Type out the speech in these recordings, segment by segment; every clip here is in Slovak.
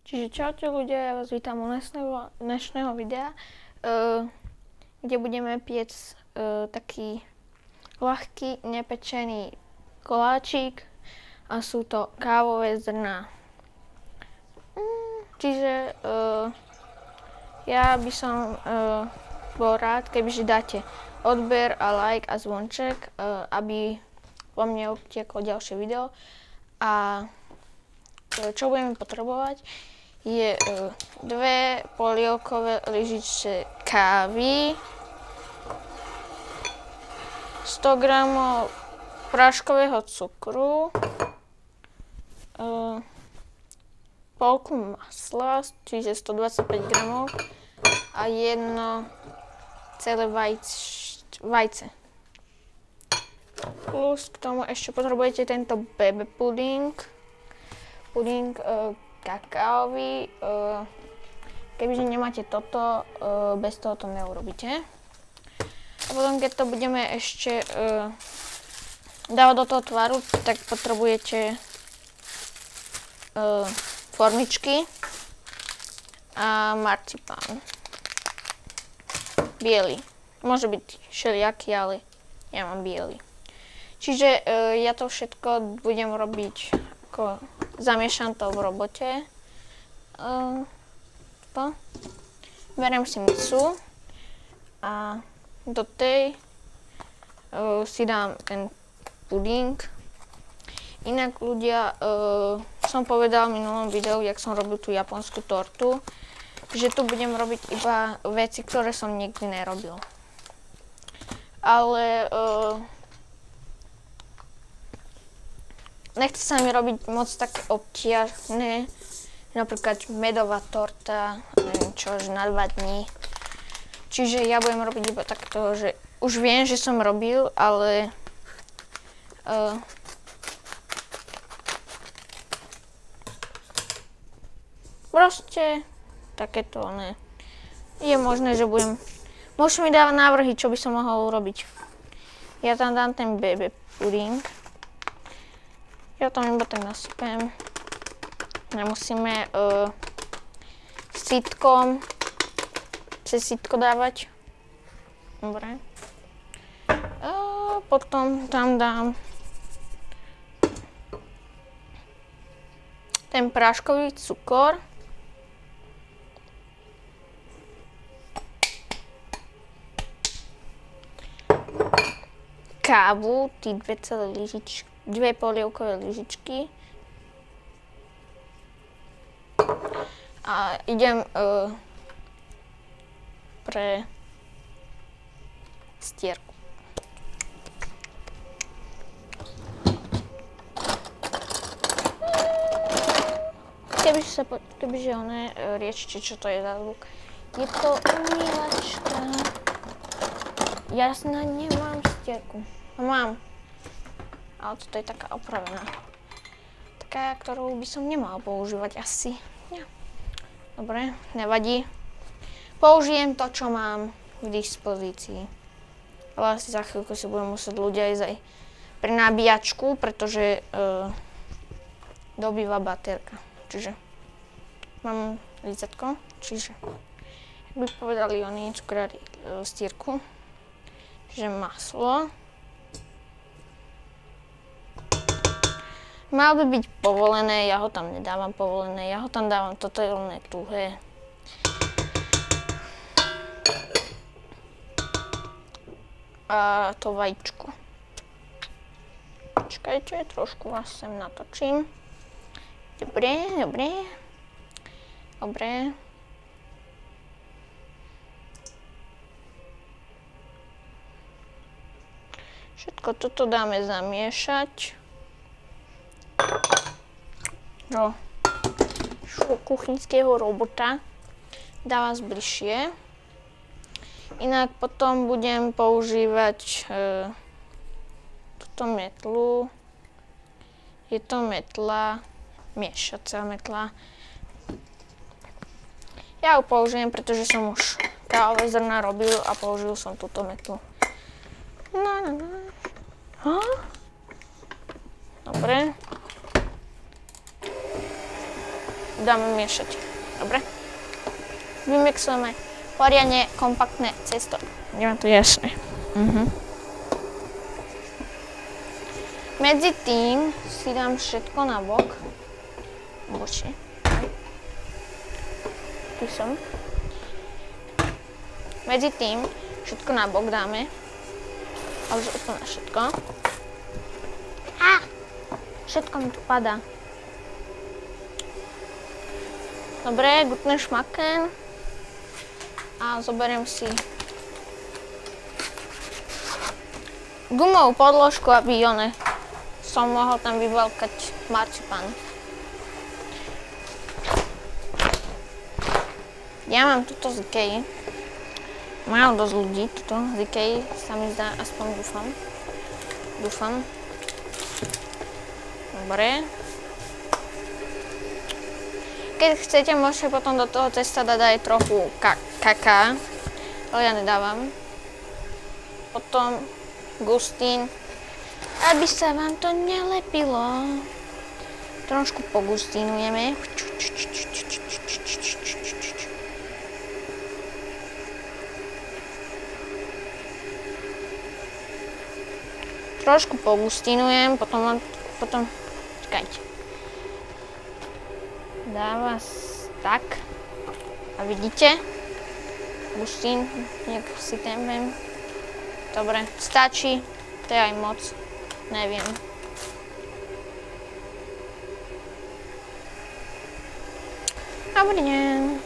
Čiže čaute ľudia, ja vás vítam u dnešného videa, kde budeme piec taký ľahký, nepečený koláčik a sú to kávové zrná. Čiže ja by som bol rád, kebyže dáte odber a like a zvonček, aby po mne utieklo ďalšie video. A čo budeme potrebovať je 2 polievkové lyžice kávy, 100 g práškového cukru, polku masla, čiže 125 g a jedno celé vajce. Plus k tomu ešte potrebujete tento baby puding kakaový. Kebyže nemáte toto, bez toho to neurobíte. A potom, keď to budeme ešte dávať do toho tvaru, tak potrebujete formičky a marcipán. Biely. Môže byť všelijaký, ale ja mám biely. Čiže ja to všetko budem robiť ako zamiešam to v robote. Beriem si misu a do tej si dám ten puding. Inak ľudia, som povedal v minulom videu, jak som robil tú japonskú tortu, že tu budem robiť iba veci, ktoré som nikdy nerobil. Ale nechce sa mi robiť moc také obťažné, napríklad medová torta, neviem čo, že na 2 dní. Čiže ja budem robiť iba takto, že už viem, že som robil, ale proste takéto, ne. Je možné, že môžeš mi dávať návrhy, čo by som mohol urobiť. Ja tam dám ten baby puding. Ja tam iba tak nasypem. Nemusíme sitkom cez sitko dávať. Dobre. Potom tam dám ten práškový cukor. Kávu, tí 2 polievkové lyžičky. A idem pre stierku. Kebyže oné, riečite, čo to je za zvuk. Je to umývačka. Ja snad nemám stierku. Mám. Ale toto je taká opravená. Taká, ktorú by som nemal používať asi. Ja. Dobre, nevadí. Použijem to, čo mám k dispozícii. Ale asi za chvíľku si budem musieť ľudia ísť aj pre nabíjačku, pretože dobýva baterka. Čiže mám lícatko, čiže jak by povedali oni cukrári stierku. Čiže maslo. Mal by byť povolené, ja ho tam nedávam povolené, ja ho tam dávam totálne tuhé. A to vajíčko. Počkajte, trošku vás sem natočím. Dobre. Všetko toto dáme zamiešať. Do kuchynského robota dá vás bližšie. Inak potom budem používať túto metlu. Je to metla, miešacia metla. Ja ju použijem, pretože som už kávové zrná robil a použil som túto metlu. Dobre. dáme miešať. Dobre? Vymixujeme poriadne kompaktné cesto. Je vám to jasné. Medzi tým si dám všetko na bok. Bočne. Tu som. Medzi tým všetko na bok dáme. Ale už úplne všetko. Všetko mi tu padá. Dobre, gutný šmaken. A zoberiem si gumovú podložku, aby som mohol tam vyvalkať marcipán. Ja mám toto z Ikei. Majú dosť ľudí toto z Ikei, sa mi zdá, aspoň dúfam. Dobre. Keď chcete, môžete potom do toho cesta dať aj trochu kaká, ale ja nedávam. Potom gustín, aby sa vám to nelepilo. Trošku pogustínujeme. Trošku pogustínujem, potom, čakajte. Dáva tak. A vidíte? Gustín, nejak si tempem. Dobre, stačí. To je aj moc. Neviem. Dobrý deň.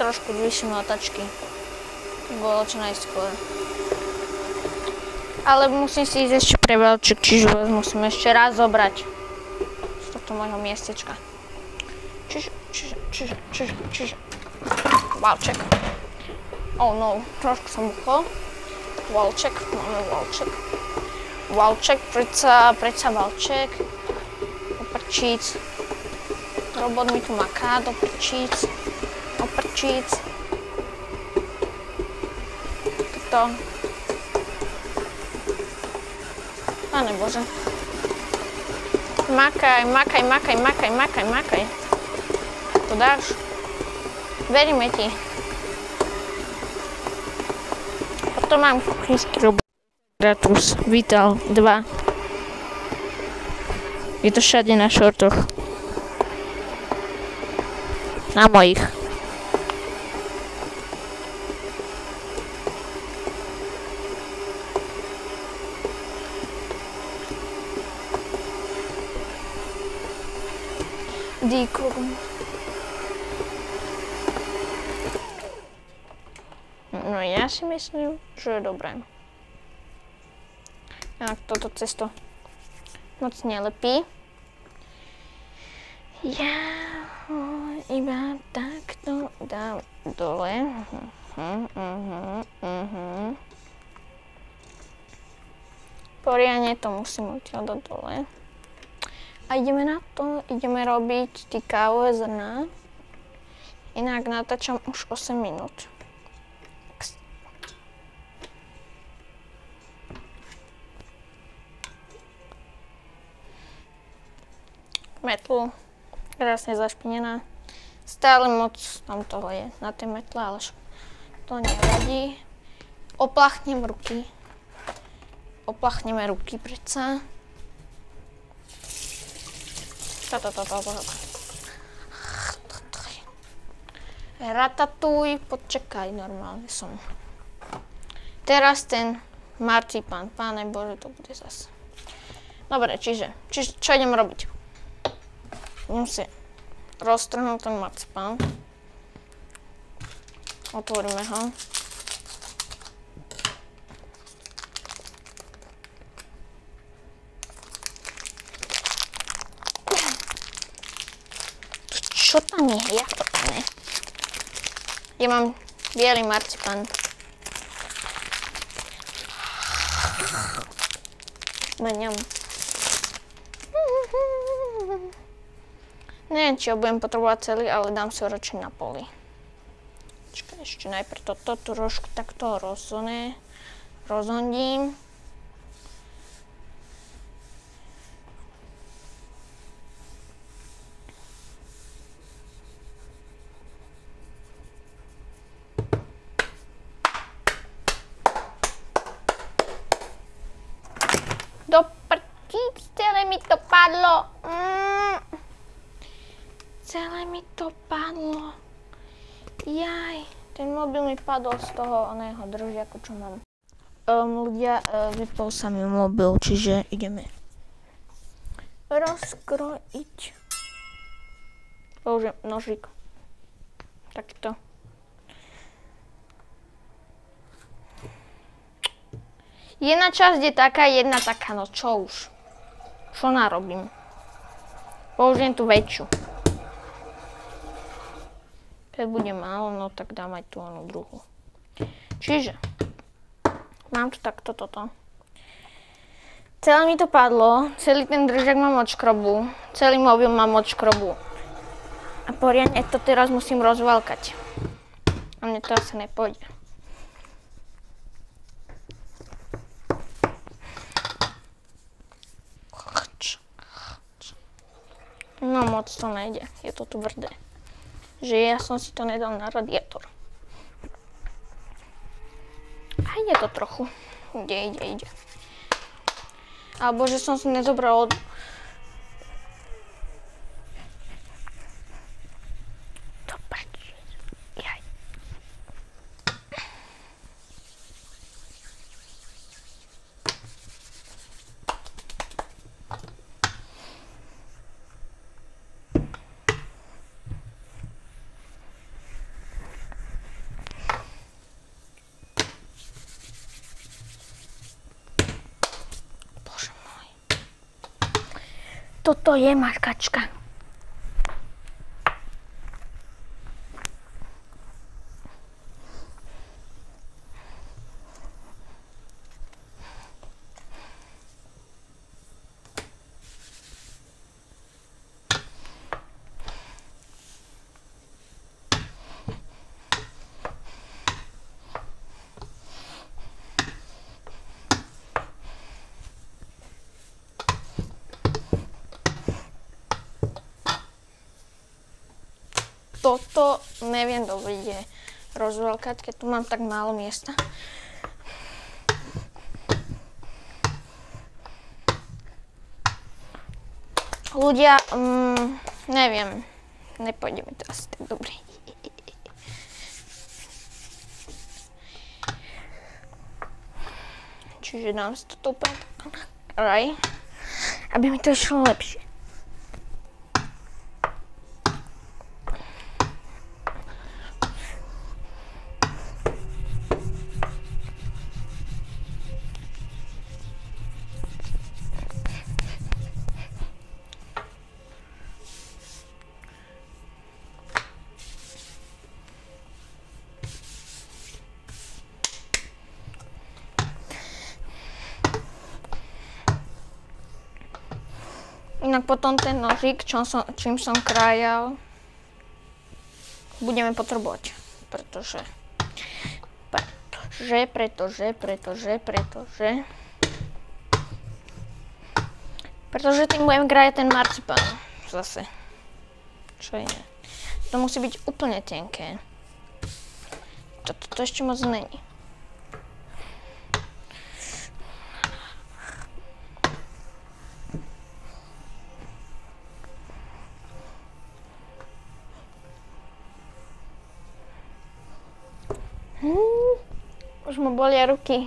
Trošku zvýšim otačky. Bolo čo najskôr. Ale musím si ísť ešte pre veľček, čiže vás musím ešte raz zobrať z tohto môjho miestečka. Čiže. Valček. Oh no, trošku som buchol. Valček, máme valček. Valček, predsa valček. Oprčíc. Robot mi tu maká, doprčíc. Oprčíc. Toto. Pane Bože. Makaj. To dáš? Veríme ti. Potom mám kuchynský robot Gratus Vital 2. Je to všade na šortoch. Na mojich. No ja si myslím, že je dobré. Ak toto cesto moc nelepí. Ja ho iba takto dám dole. Poriadne to musím odtiaľ dole. A ideme na to, ideme robiť tie kávové zrná. Inak natáčam už 8 minút. Metlu, krásne zašpinená. Stále moc tam toho je na tej metle, ale to nevadí. Oplachnem ruky. Oplachneme ruky predsa. Ratatuj, počkaj, normálne som. Teraz ten marcipán, Páne Bože, to bude zase. Dobre, čiže čo idem robiť? Idem si roztrhnúť ten marcipán. Otvoríme ho. Čo tam je? Jak to tam je? Ja mám biely marcipán. Meniam. Neviem, či ho budem potrebovať celý, ale dám si ho radšej na poli. Čakaj, ešte najprv toto trošku takto rozhodím. padlo. Celé mi to padlo. Jaj, ten mobil mi padol z toho oného držiaku, čo mám. Ľudia, vypol sa mi mobil, čiže ideme rozkrojiť. Použijem nožík. Takto. Jedna časť je taká, jedna taká, no čo už? Čo narobím? Použijem tú väčšiu. Keď bude málo, no tak dám aj tú onú druhú. Čiže, mám tu takto toto. Celé mi to padlo, celý ten držak mám od škrobu, celý mobil mám od škrobu. A poriadne to teraz musím rozvalkať. A mne to asi nepôjde. No moc to nejde, je to tvrdé. Že ja som si to nedal na radiátor. A ide to trochu. Ide. Alebo že som si nezobral od... Dobre. Jaj. Toto je markačka. Toto neviem dobre rozvalkať, keď tu mám tak málo miesta. Ľudia, neviem, nepôjde mi to asi tak dobre. Čiže dám si toto úplne na kraj, aby mi to išlo lepšie. Inak potom ten nožík, čím som krájal, budeme potrebovať, pretože tým budem krájať ten marcipán zase. Čo je? To musí byť úplne tenké. To ešte moc není. Už ma bolia ruky.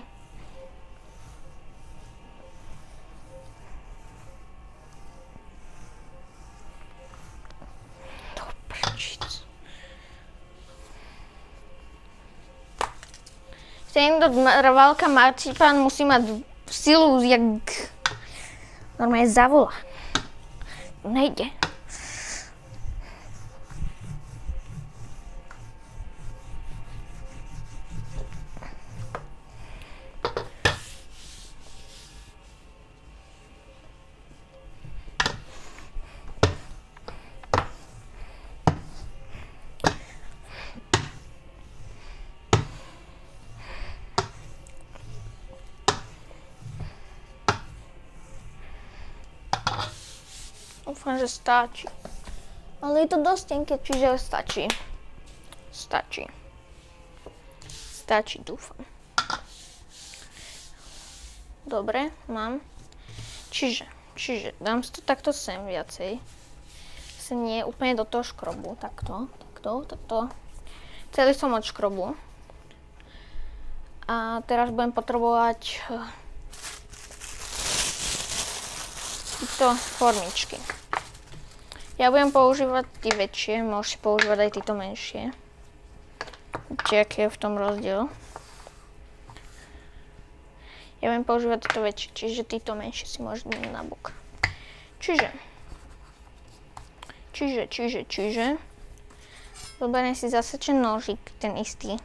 Ten válka marcipán musí mať silu, jak normálne zavola. Nejde. Dúfam, že stačí. Ale je to dosť tenké, čiže stačí. Stačí, dúfam. Dobre, mám. Čiže Čiže dám si to takto sem viacej. Sem nie úplne do toho škrobu. Takto. Celý som od škrobu. A teraz budem potrebovať tieto formičky. Ja budem používať tie väčšie, môžete používať aj tieto menšie. Vidíte, aký je v tom rozdiel. Ja budem používať tieto väčšie, čiže tieto menšie si môžete dať na bok. Čiže. Zoberiem si zase nožík, ten istý.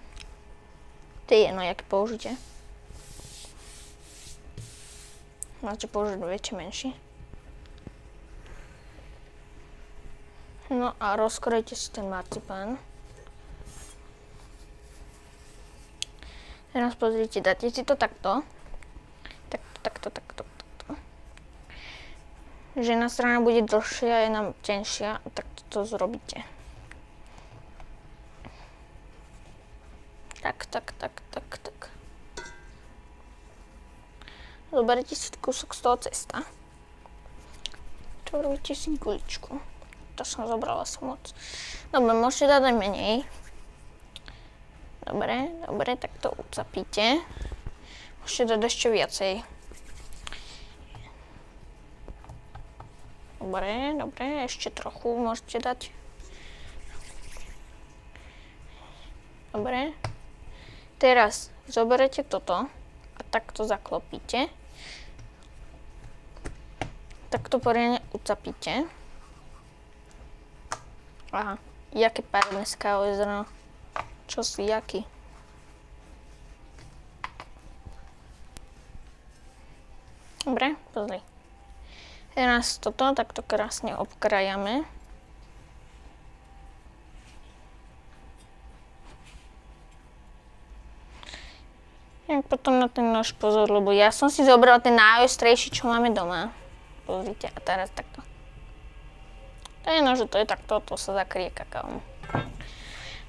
To je jedno, aký použite. Máte použiť väčšie, menšie. No a rozkrojte si ten marcipán. Teraz pozrite, dáte si to takto. Takto. Že jedna strana bude dlhšia a jedna tenšia, tak to zrobíte. Tak. Zoberete si kúsok z toho cesta. Robíte si guličku. To som zobrala moc. Dobre, môžete dať aj menej. Dobre, tak to ucapíte. Môžete dať ešte viacej. Dobre, ešte trochu môžete dať. Dobre. Teraz zoberete toto a takto zaklopíte. Takto poriadne ucapíte. Aha, jaké párne skávové zrno. Čo si, jaký? Dobre, pozri. Teraz toto takto krásne obkrajame. Potom na ten nož pozor, lebo ja som si zobrala ten najostrejší, čo máme doma. Pozrite, a teraz takto. To je nož, to je takto, to sa zakrie kakaom.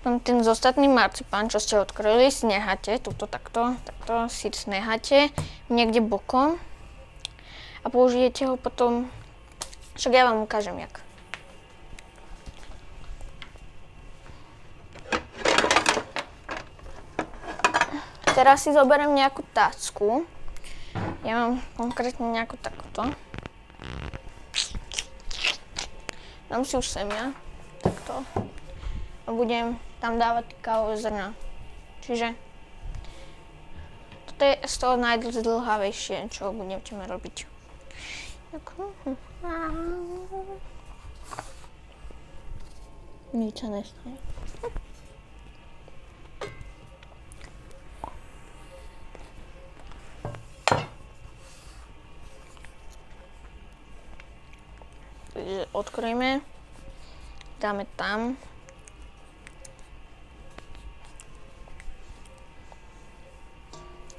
Ten zostatný marcipán, čo ste odkrojili, si necháte, tuto takto si necháte niekde bokom a použijete ho potom, však ja vám ukážem jak. Teraz si zoberiem nejakú tácku. Ja mám konkrétne nejakú takúto. Dám si už semia, takto. A budem tam dávať kávové zrna. Čiže toto je z toho najdlhavejšie, čo budeme robiť. Nič sa nestane. Takže odkrojíme, dáme tam.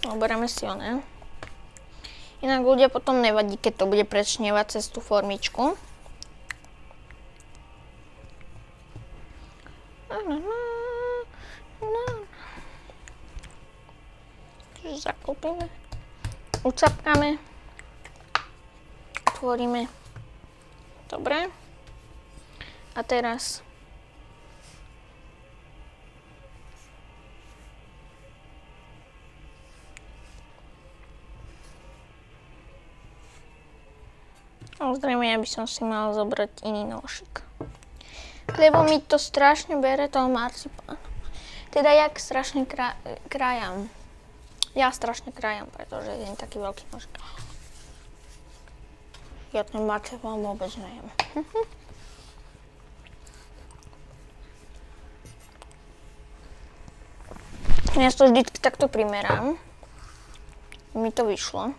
Oberieme si ho, ne? Inak ľudia potom nevadí, keď to bude prečnievať cez tú formičku. Takže zaklopíme, ucapkáme, otvoríme. Dobre. A teraz zrejme ja by som si mal zobrať iný nožik. Lebo mi to strašne bere toho marcipánu. Teda jak strašne krájam. Ja strašne krájam, pretože je taký veľký nožik. Ja ten marcipán vôbec nejem. Ja to vždy takto primerám. Mi to vyšlo.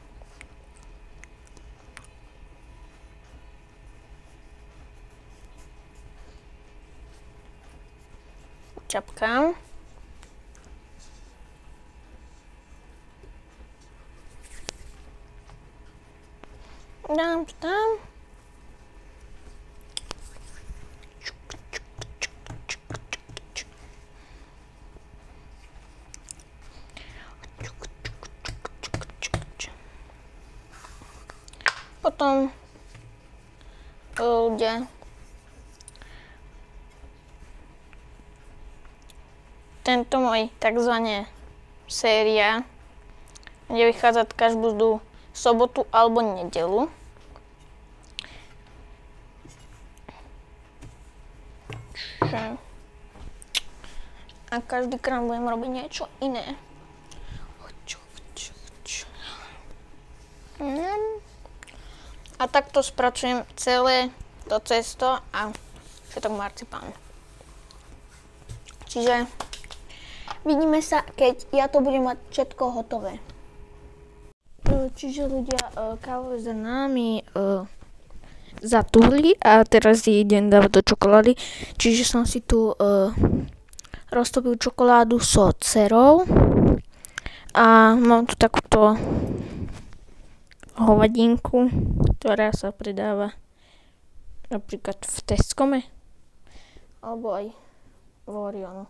Čapkám. Dám to tam. Potom ľudia. Tento môj takzvané séria bude vychádzať každú sobotu alebo nedeľu. A každý krát budem robiť niečo iné. A takto spracujem celé to cesto a všetok marcipán. Čiže vidíme sa, keď ja to budem mať všetko hotové. Čiže ľudia, kávové zrná mi zatuhli a teraz idem dávať do čokolády. Čiže som si tu roztopil čokoládu so dcerou a mám tu takúto hovadinku, ktorá sa predáva napríklad v Tescome alebo aj v Orionu.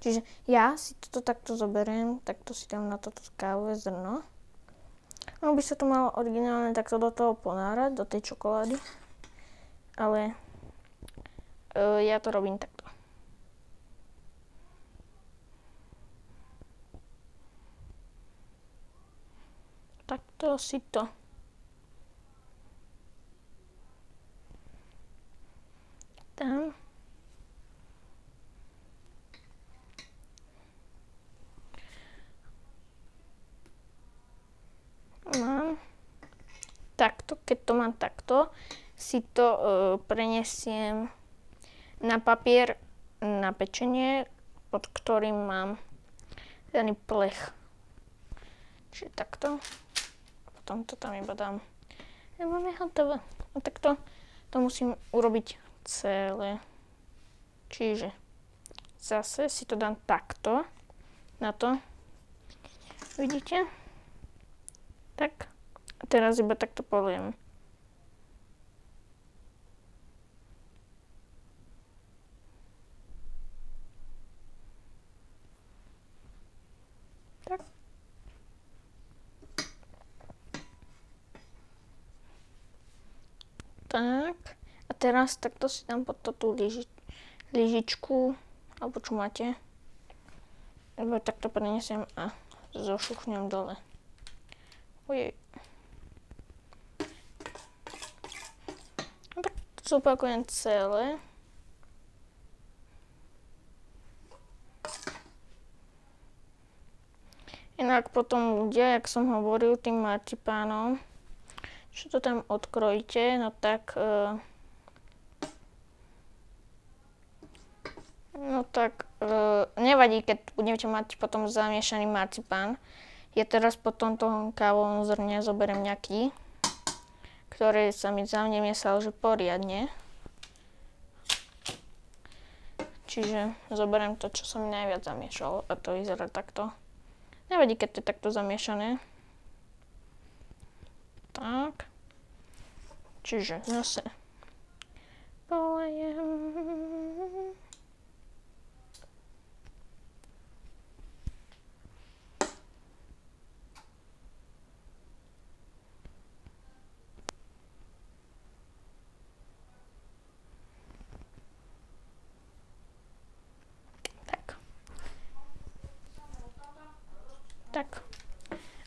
Čiže ja si toto takto zoberiem, takto si dám na toto kávové zrno. Ono by sa to malo originálne takto do toho ponárať, do tej čokolády, ale ja to robím takto. Takto si to dám. Mám takto, keď to mám takto, si to prenesiem na papier na pečenie, pod ktorým mám daný plech. Čiže takto. Potom to tam iba dám. Ja mám hotové. A takto to musím urobiť celé. Čiže zase si to dám takto na to. Vidíte? Tak. A teraz iba takto poliem. Tak. Tak. A teraz takto si dám pod tú lyžičku, alebo čo máte. Iba takto prenesiem a zošuchnem dole. Ojej. A tak to zopakujem celé. Inak potom ľudia, jak som hovoril tým marcipánom, čo to tam odkrojíte, no tak nevadí, keď budete mať potom zamiešaný marcipán. Ja teraz po tomto kávovom zrne zoberiem nejaký, ktorý sa mi zamiesal, že poriadne. Čiže zoberiem to, čo som mi najviac zamiešal, a to vyzerá takto. Nevadí, keď to je takto zamiešané. Tak. Čiže zase polejem. Tak.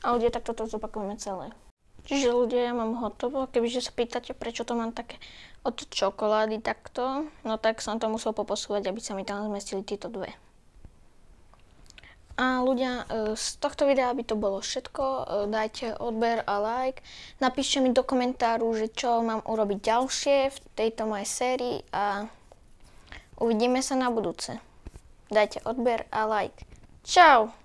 A ľudia, tak toto zopakujeme celé. Čiže ľudia, ja mám hotovo. Kebyže sa pýtate, prečo to mám také od čokolády takto, no tak som to musel poposúvať, aby sa mi tam zmestili tieto dve. A ľudia, z tohto videa by to bolo všetko. Dajte odber a like. Napíšte mi do komentáru, že čo mám urobiť ďalšie v tejto mojej sérii a uvidíme sa na budúce. Dajte odber a like. Čau!